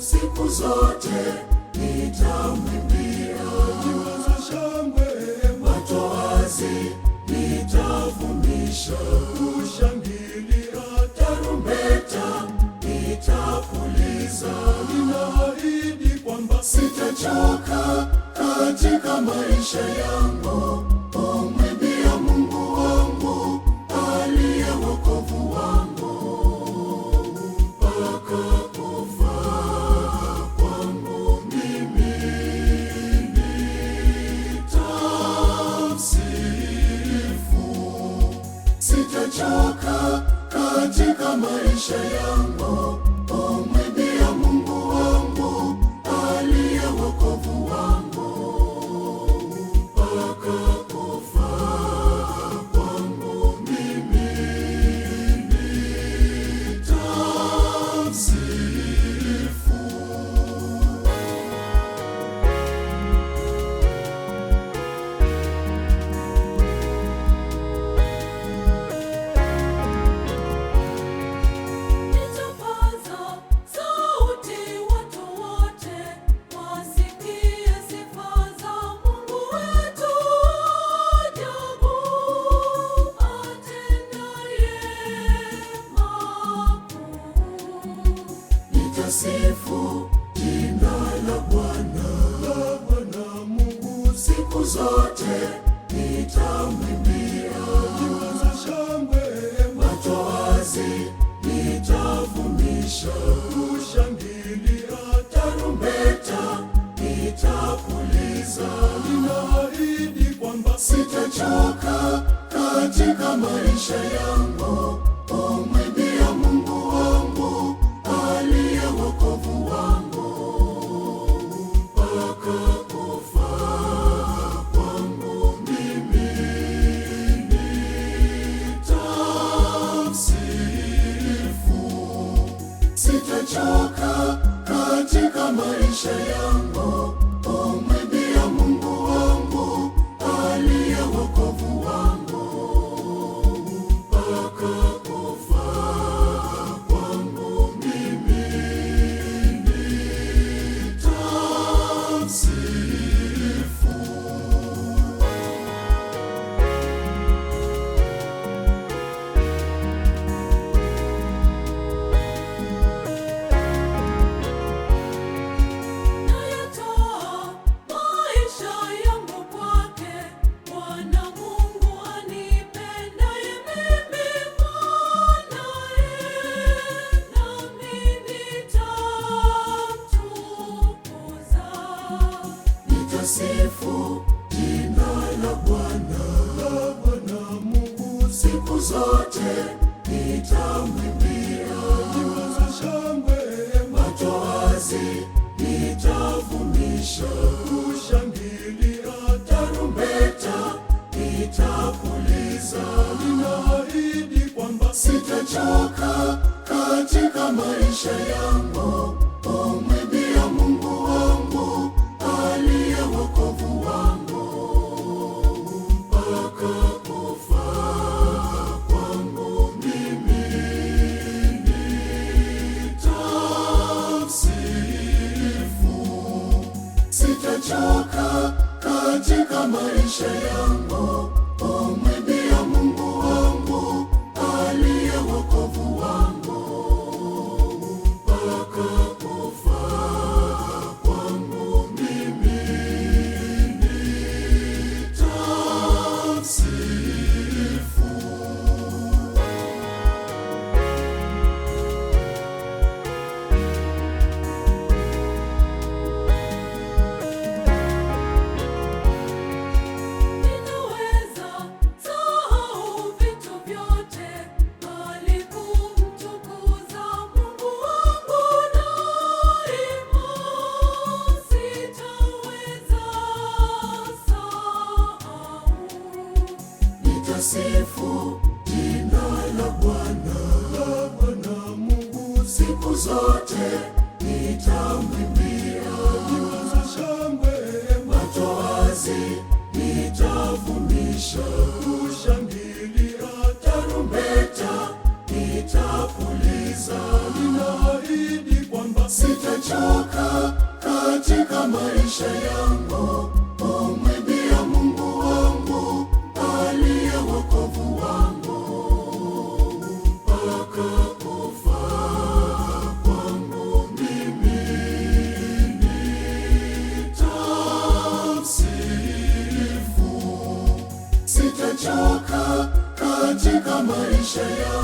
siku zote nitamwimbia. Nyimbo za shangwe, matoazi nitavumisha, kushangilia, tarumbeta nitapuliza. ninaahidi kwamba Sitachoka katika maisha yangu kumwimbia Mungu wangu aliye wokovu wangu, mpaka kufa kwangu mimi nitamsifu. Sitachoka katika maisha yangu kumwimbia Mungu wangu aliye wokovu wangu, mpaka kufa kwangu mimi nitamsifu. Nitapaza sauti watu wote wasikie sifa za Mungu wetu ajabu atendaye makuu. Nitasifu jina la Bwana Mungu, siku zote nitamwimbia. nyimbo za shangwe, Matoazi nitavumisha, kushangilia, tarumbeta nitapuliza. ninaahidi kwamba Sitachoka katika maisha yangu kumwimbia Mungu wangu aliye wokovu wangu, mpaka kufa kwangu mimi nitamsifu. Sitachoka katika maisha yangu kumwimbia Mungu wangu aliye wokovu wangu, mpaka kufa kwangu mimi nitamsifu. Nayatoa maisha yangu kwake, Bwana Mungu anipendaye mimi mwanae, nami nitamtukuza. Nitasifu jina la Bwana Mungu, siku zote nitamwimbia. nyimbo za shangwe, Matoazi nitavumisha, kushangilia, tarumbeta nitapuliza. ninaahidi kwamba Sitachoka katika maisha yangu kumwimbia Mungu wangu aliye wokovu wangu, mpaka kufa kwangu mimi nitamsifu. Sitachoka katika maisha yangu kumwimbia Mungu wangu aliye wokovu wangu, mpaka kufa kwangu mimi nitamsifu. Ninaweza sahau vitu vyote, bali kumtukuza Mungu wangu daima. Sitaweza sahau. Nitasifu jina la Bwana Mungu, siku zote nitamwimbia. nyimbo za shangwe, Matoazi nitavumisha, kushangilia, tarumbeta nitapuliza. ninaahidi kwamba Sitachoka Sitachoka katika maisha yangu kumwimbia Mungu wangu aliye wokovu wangu, mpaka kufa kwangu mimi nitamsifu. Sitachoka katika maisha yangu